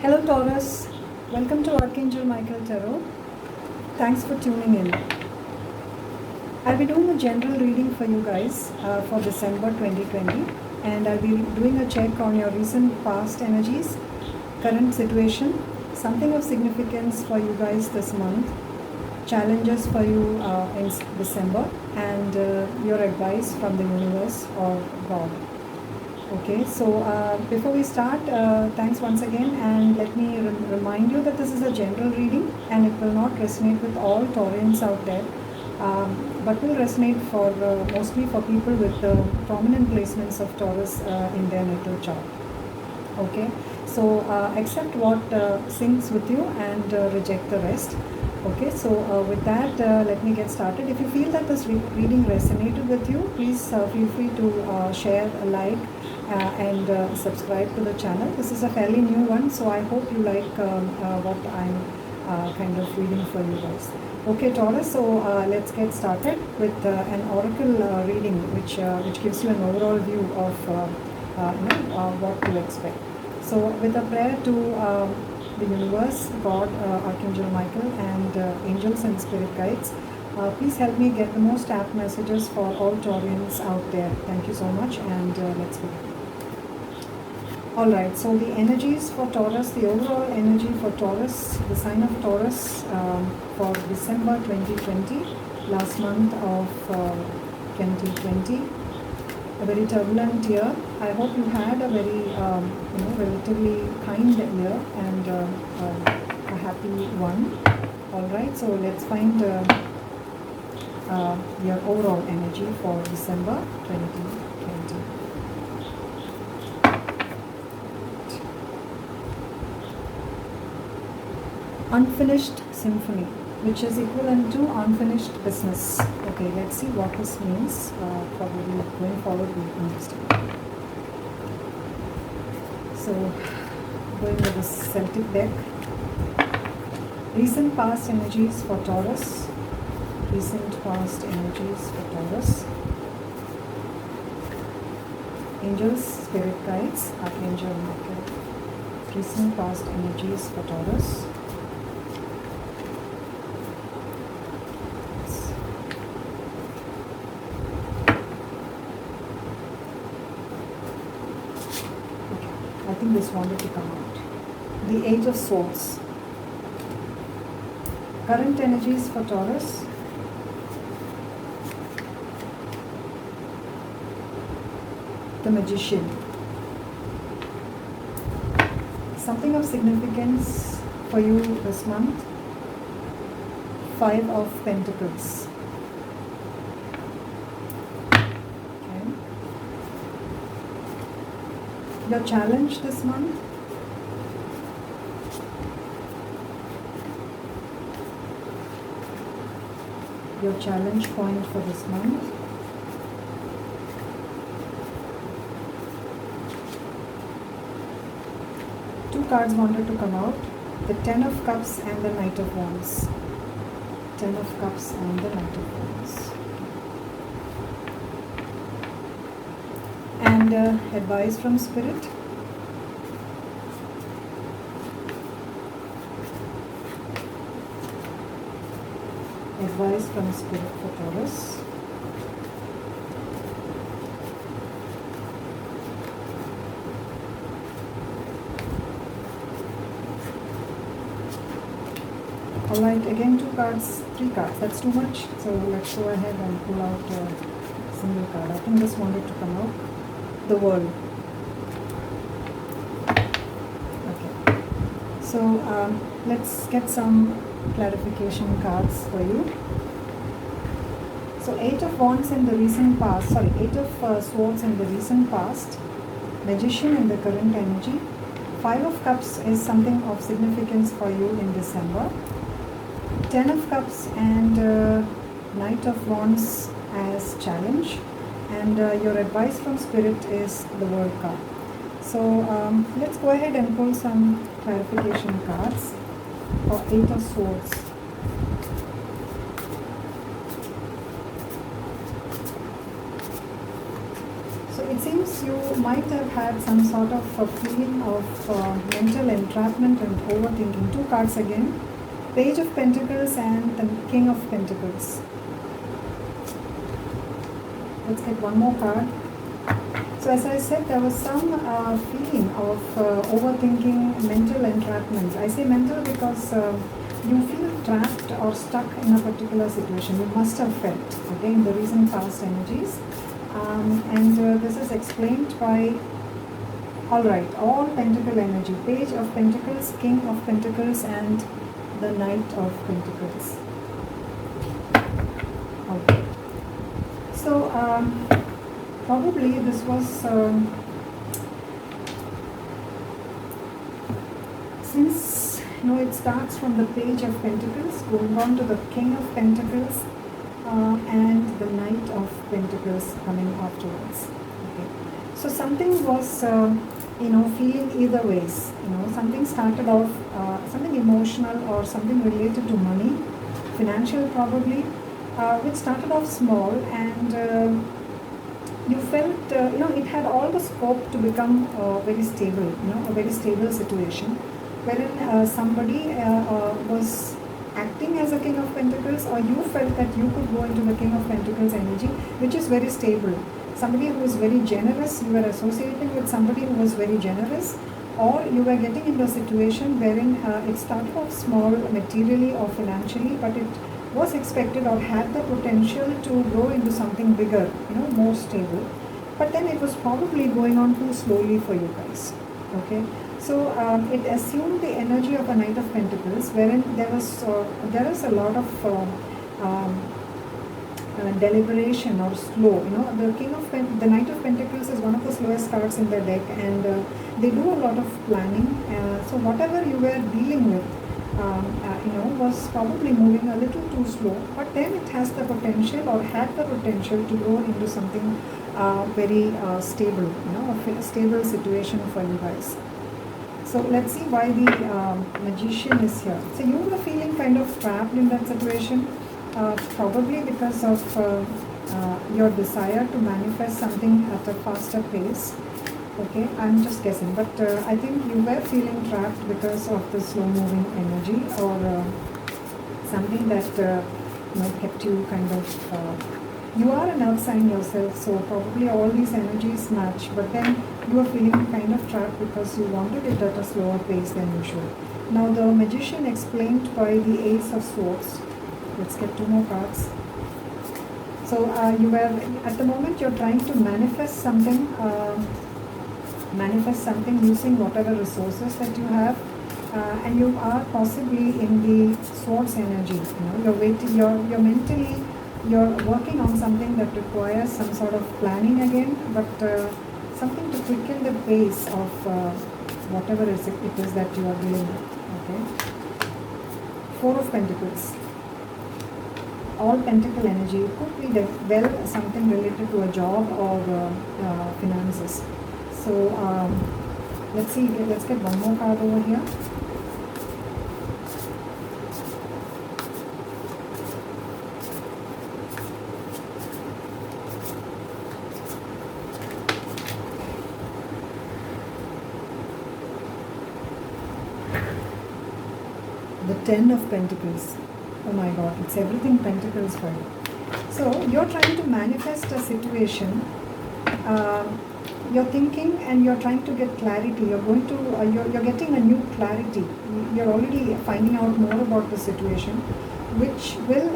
Hello Taurus, welcome to Archangel Michael Tarot. Thanks for tuning in. I'll be doing a general reading for you guys for December 2020, and I'll be doing a check on your recent past energies, current situation, something of significance for you guys this month, challenges for you in December, and your advice from the universe or God. Okay, so before we start, thanks once again, and let me remind you that this is a general reading and it will not resonate with all Taurians out there, but will resonate for mostly for people with prominent placements of Taurus in their natal chart. Okay, so accept what syncs with you and reject the rest. Okay, so with that, let me get started. If you feel that this reading resonated with you, please feel free to share, like, and subscribe to the channel. This is a fairly new one, so I hope you like what I'm kind of reading for you guys. Okay, Taurus, so let's get started with an oracle reading, which gives you an overall view of what to expect. So with a prayer to the universe, God, Archangel Michael, and angels and spirit guides, please help me get the most apt messages for all Taurians out there. Thank you so much, and let's begin. Alright, so the energies for Taurus, the overall energy for Taurus, the sign of Taurus for December 2020, last month of 2020. A very turbulent year. I hope you had a very relatively kind year and a happy one. Alright, so let's find your overall energy for December 2020. Unfinished symphony, which is equivalent to unfinished business. Okay, let's see what this means. Probably going forward we'll understand. So, going with the Celtic deck. Recent past energies for Taurus. Recent past energies for Taurus. Angels, spirit guides, Archangel Michael. Recent past energies for Taurus. I think this wanted to come out. The Eight of Swords. Current energies for Taurus. The Magician. Something of significance for you this month. Five of Pentacles. Your challenge this month. Your challenge point for this month. Two cards wanted to come out. The Ten of Cups and the Knight of Wands. Ten of Cups and the Knight of Wands. And advice from Spirit. Advice from Spirit for Taurus. Alright, again three cards. That's too much. So let's go ahead and pull out a single card. I think this wanted to come out. The World. Okay, so let's get some clarification cards for you. So Eight of Wands in the recent past, Eight of Swords in the recent past, Magician in the current energy, Five of Cups is something of significance for you in December, Ten of Cups and Knight of Wands as challenge. And your advice from Spirit is the World card. So let's go ahead and pull some clarification cards for Eight of Swords. So So it seems you might have had some sort of a feeling of mental entrapment and overthinking. Two cards again, Page of Pentacles and the King of Pentacles. Let's get one more card. So as I said, there was some feeling of overthinking, mental entrapment. I say mental because you feel trapped or stuck in a particular situation. You must have felt, okay, in the recent past energies. And this is explained by, alright, all Pentacle energy. Page of Pentacles, King of Pentacles and the Knight of Pentacles. Okay. So, probably this was, since it starts from the Page of Pentacles, going on to the King of Pentacles, and the Knight of Pentacles coming afterwards. Okay. So something was, feeling either ways. Something started off, something emotional or something related to money, financial probably, which started off small and you felt, it had all the scope to become very stable, a very stable situation, wherein somebody was acting as a King of Pentacles, or you felt that you could go into the King of Pentacles energy, which is very stable. Somebody who is very generous, you were associating with somebody who was very generous, or you were getting into a situation wherein it started off small materially or financially, but it was expected or had the potential to grow into something bigger, more stable. But then it was probably going on too slowly for you guys. Okay. So it assumed the energy of a Knight of Pentacles, wherein there is a lot of deliberation or slow. The Knight of Pentacles is one of the slowest cards in the deck, and they do a lot of planning. So whatever you were dealing with, was probably moving a little too slow. But then it has the potential, or had the potential, to grow into something very stable. A stable situation for you guys. So let's see why the Magician is here. So you were feeling kind of trapped in that situation, probably because of your desire to manifest something at a faster pace. Okay, I'm just guessing, but I think you were feeling trapped because of the slow-moving energy, or something that kept you kind of. You are an earth sign yourself, so probably all these energies match, but then you are feeling kind of trapped because you wanted it at a slower pace than usual. Now the Magician explained by the Ace of Swords. Let's get two more cards. So you were, at the moment, you're trying to manifest something using whatever resources that you have, and you are possibly in the Swords energy. You're mentally, you're working on something that requires some sort of planning again, but something to quicken the pace of whatever it is that you are dealing with. Okay. Four of Pentacles. All Pentacle energy. It could be something related to a job or finances. So let's see. Let's get one more card over here. The Ten of Pentacles. Oh my God, it's everything Pentacles for you. So you're trying to manifest a situation. You're thinking and you're trying to get clarity. You're going to, you're getting a new clarity. You're already finding out more about the situation, which will,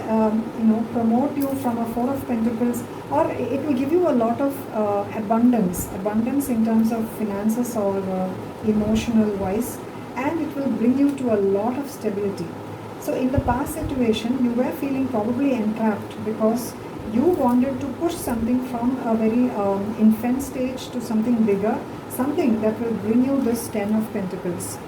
promote you from a Four of Pentacles, or it will give you a lot of abundance in terms of finances or emotional wise, and it will bring you to a lot of stability. So in the past situation, you were feeling probably entrapped because you wanted to push something from a very infant stage to something bigger, something that will bring you this Ten of Pentacles.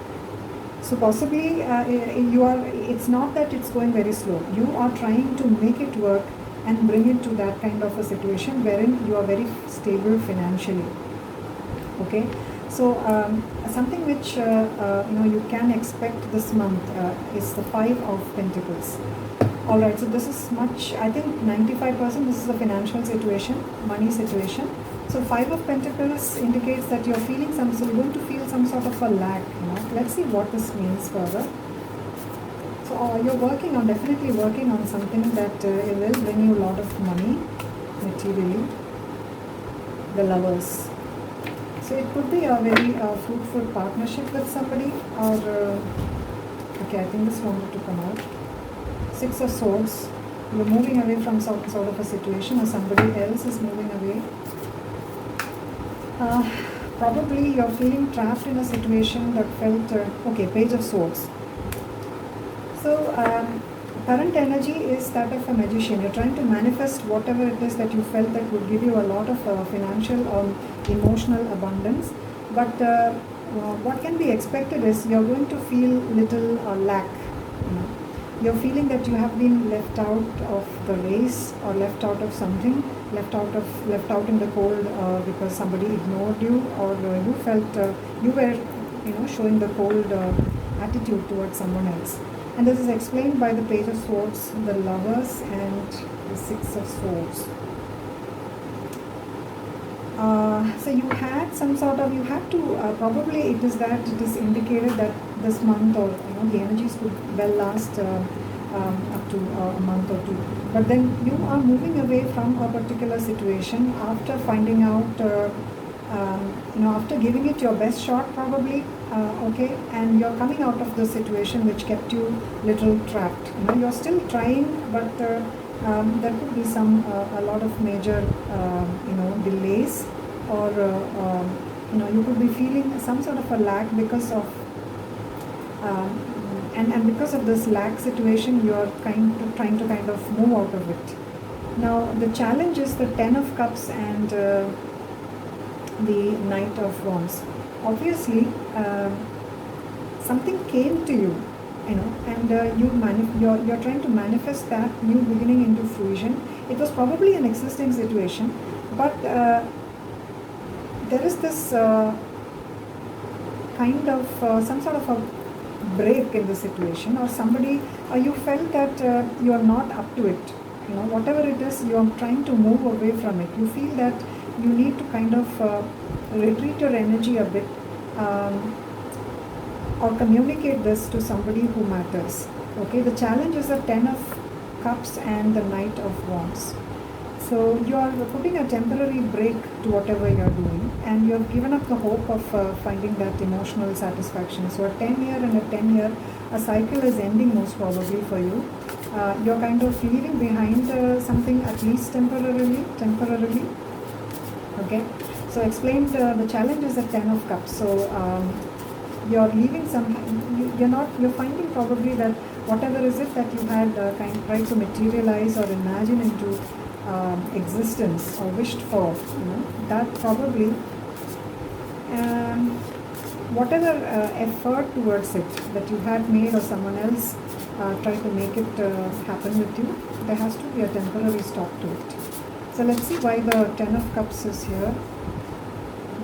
So possibly it's not that it's going very slow. You are trying to make it work and bring it to that kind of a situation wherein you are very stable financially. Okay. So something which you can expect this month is the Five of Pentacles. Alright, so this is much, I think 95% this is a financial situation, money situation. So Five of Pentacles indicates that you're feeling you're going to feel some sort of a lack. Let's see what this means further. So you're definitely working on something that it will bring you a lot of money materially. The Lovers. So it could be a very fruitful partnership with somebody, or okay, I think this wanted to come out. Six of Swords. You're moving away from sort of a situation, or somebody else is moving away. Probably you're feeling trapped in a situation that felt okay. Page of Swords. So current energy is that of a magician. You're trying to manifest whatever it is that you felt that would give you a lot of financial or emotional abundance. But what can be expected is you're going to feel little lack. You're feeling that you have been left out of the race, or left out of something, left out in the cold because somebody ignored you, or you felt you were showing the cold attitude towards someone else. And this is explained by the Page of Swords, the Lovers, and the Six of Swords. So you had some sort of, you have to, probably it is indicated that this month, or the energies could well last up to a month or two. But then you are moving away from a particular situation after finding out, after giving it your best shot probably, okay, and you're coming out of the situation which kept you little trapped. You're still trying, but there could be a lot of major, delays, or you could be feeling some sort of a lack because of, and because of this lack situation, you're trying to kind of move out of it. Now the challenge is the Ten of Cups and the Knight of Wands. Obviously, something came to you, and you're trying to manifest that new beginning into fruition. It was probably an existing situation, but there is this kind of some sort of a break in the situation, or somebody, you felt that you are not up to it. Whatever it is, you are trying to move away from it. You feel that you need to kind of retreat your energy a bit, or communicate this to somebody who matters. Okay, the challenge is the Ten of Cups and the Knight of Wands. So you are putting a temporary break to whatever you are doing, and you have given up the hope of finding that emotional satisfaction. So a 10-year and a 10-year, a cycle is ending most probably for you. You're kind of leaving behind something, at least temporarily. Okay, so explained, the challenge is the Ten of Cups. So you're leaving you're finding probably that whatever is it that you had tried to materialize or imagine into existence or wished for, that probably whatever effort towards it that you had made, or someone else tried to make it happen with you, there has to be a temporary stop to it. So let's see why the Ten of Cups is here.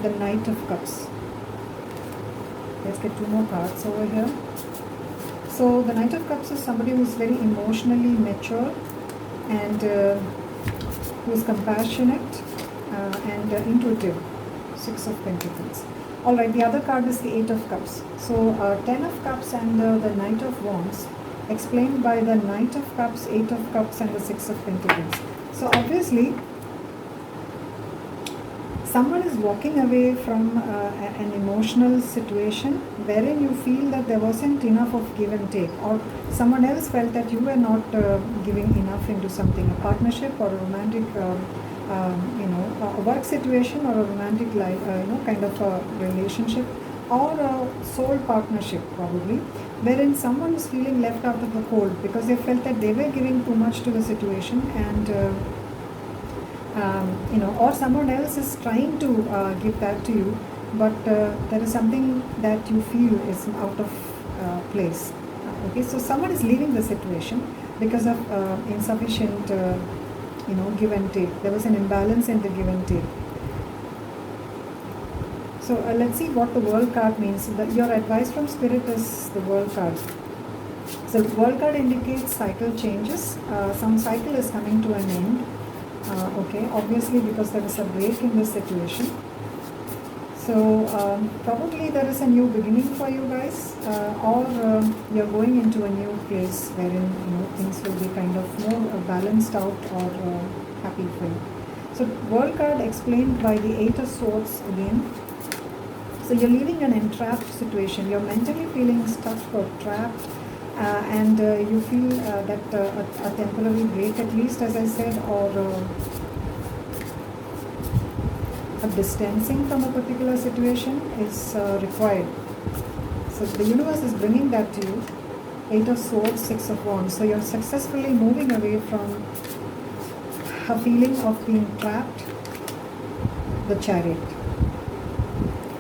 The Knight of Cups. Let's get two more cards over here. So the Knight of Cups is somebody who is very emotionally mature, and who is compassionate and intuitive. Six of Pentacles. Alright, the other card is the Eight of Cups. So Ten of Cups and the Knight of Wands, explained by the Knight of Cups, Eight of Cups, and the Six of Pentacles. So obviously, someone is walking away from an emotional situation wherein you feel that there wasn't enough of give and take, or someone else felt that you were not giving enough into something, a partnership or a romantic, a work situation, or a romantic life, kind of a relationship, or a soul partnership probably, wherein someone is feeling left out of the cold because they felt that they were giving too much to the situation, and or someone else is trying to give that to you, but there is something that you feel is out of place. Okay, so someone is leaving the situation because of insufficient, give and take. There was an imbalance in the give and take. So let's see what the World card means. Your advice from Spirit is the World card. So the World card indicates cycle changes. Some cycle is coming to an end. Okay, obviously because there is a break in this situation. So probably there is a new beginning for you guys, or you're going into a new place wherein things will be kind of more balanced out or happy for you. So World card explained by the Eight of Swords again. So you're leaving an entrapped situation. You're mentally feeling stuck or trapped, and you feel that a temporary break, at least, as I said, or a distancing from a particular situation is required. So the universe is bringing that to you. Eight of Swords, Six of Wands. So you're successfully moving away from a feeling of being trapped. The Chariot.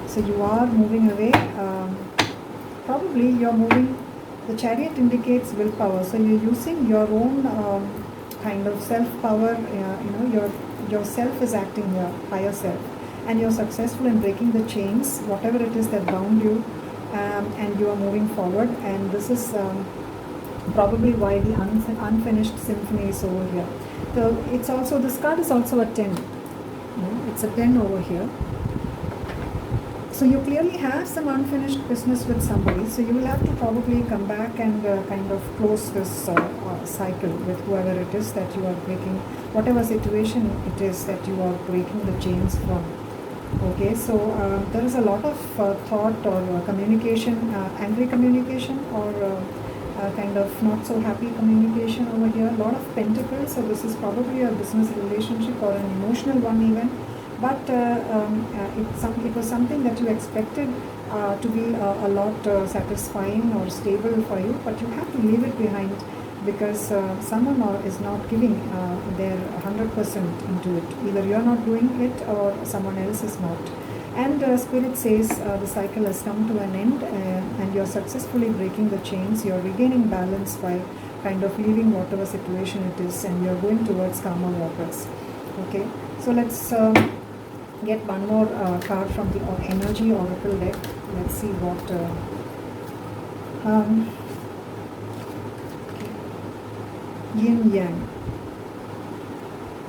So you are moving away. Probably you're moving. The Chariot indicates willpower. So you're using your own kind of self-power. Your self is acting, your higher self, and you're successful in breaking the chains, whatever it is that bound you, and you are moving forward. And this is probably why the unfinished symphony is over here. So it's also, this card is also a 10. It's a 10 over here. So you clearly have some unfinished business with somebody. So you will have to probably come back and kind of close this cycle with whoever it is that you are breaking, whatever situation it is that you are breaking the chains from. Okay, so there is a lot of thought or communication, angry communication, or kind of not so happy communication over here. A lot of pentacles. So this is probably a business relationship or an emotional one even. But it was something that you expected to be a lot satisfying or stable for you, but you have to leave it behind because someone is not giving their 100% into it. Either you are not doing it or someone else is not. And Spirit says the cycle has come to an end and you're successfully breaking the chains. You're regaining balance by kind of leaving whatever situation it is, and you're going towards calmer waters. Okay, so let's get one more card from the Energy Oracle deck. Let's see what Yin Yang.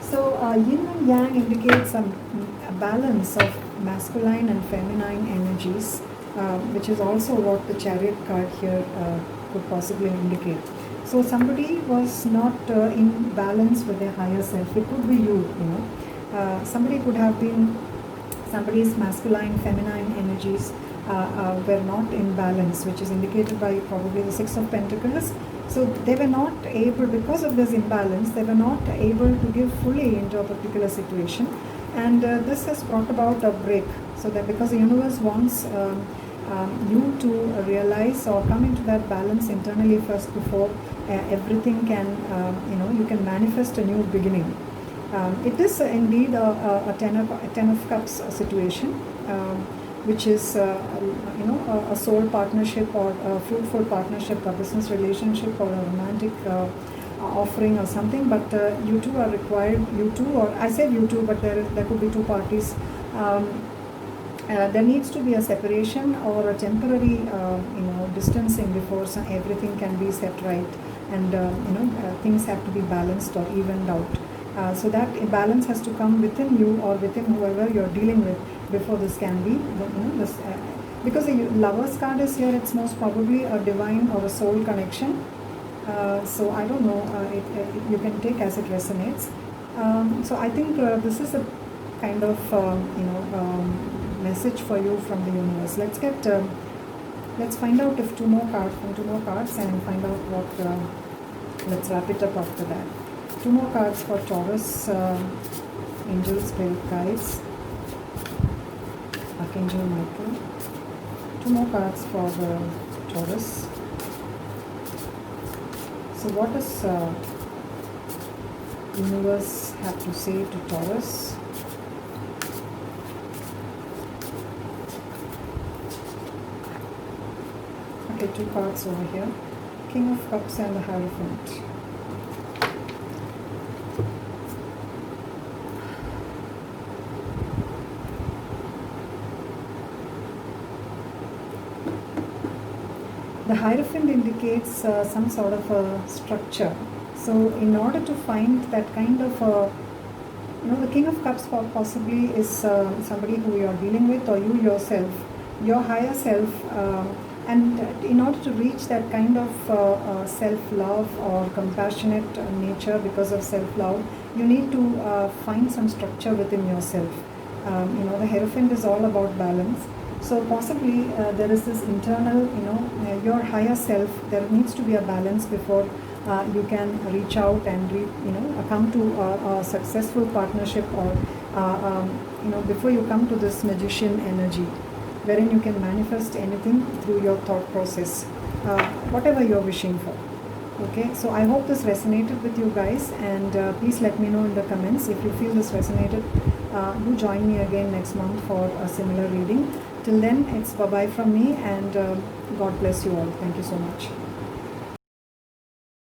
So Yin and Yang indicates a balance of masculine and feminine energies, which is also what the Chariot card here could possibly indicate. So somebody was not in balance with their higher self. It could be you, somebody could have been, somebody's masculine, feminine energies were not in balance, which is indicated by probably the Six of Pentacles. So they were not able, because of this imbalance, they were not able to give fully into a particular situation. And this has brought about a break. So that because the universe wants you to realize or come into that balance internally first before everything can, you can manifest a new beginning. It is indeed a ten of Cups situation, which is a soul partnership or a fruitful partnership, a business relationship, or a romantic offering or something. But you two are required. You two, or I said you two, but there could be two parties. There needs to be a separation or a temporary, distancing before everything can be set right, and things have to be balanced or evened out. So that balance has to come within you or within whoever you're dealing with before this can be. Because the Lover's card is here, it's most probably a divine or a soul connection. So I don't know. You can take as it resonates. So I think this is a kind of message for you from the universe. Let's find out if two more cards and find out what. Let's wrap it up after that. Two more cards for Taurus, Angel Spirit Guides, Archangel Michael. Two more cards for the Taurus. So what does universe have to say to Taurus? Okay, two cards over here. King of Cups and the Hierophant. The Hierophant indicates some sort of a structure. So in order to find that kind of a The King of Cups possibly is somebody who you're dealing with, or you yourself, your higher self. And in order to reach that kind of self-love or compassionate nature, because of self-love, you need to find some structure within yourself. The Hierophant is all about balance. So possibly there is this internal, your higher self, there needs to be a balance before you can reach out and come to a successful partnership, or before you come to this magician energy, wherein you can manifest anything through your thought process, whatever you're wishing for. Okay, so I hope this resonated with you guys, and please let me know in the comments if you feel this resonated. Do join me again next month for a similar reading. Till then, it's bye-bye from me, and God bless you all. Thank you so much.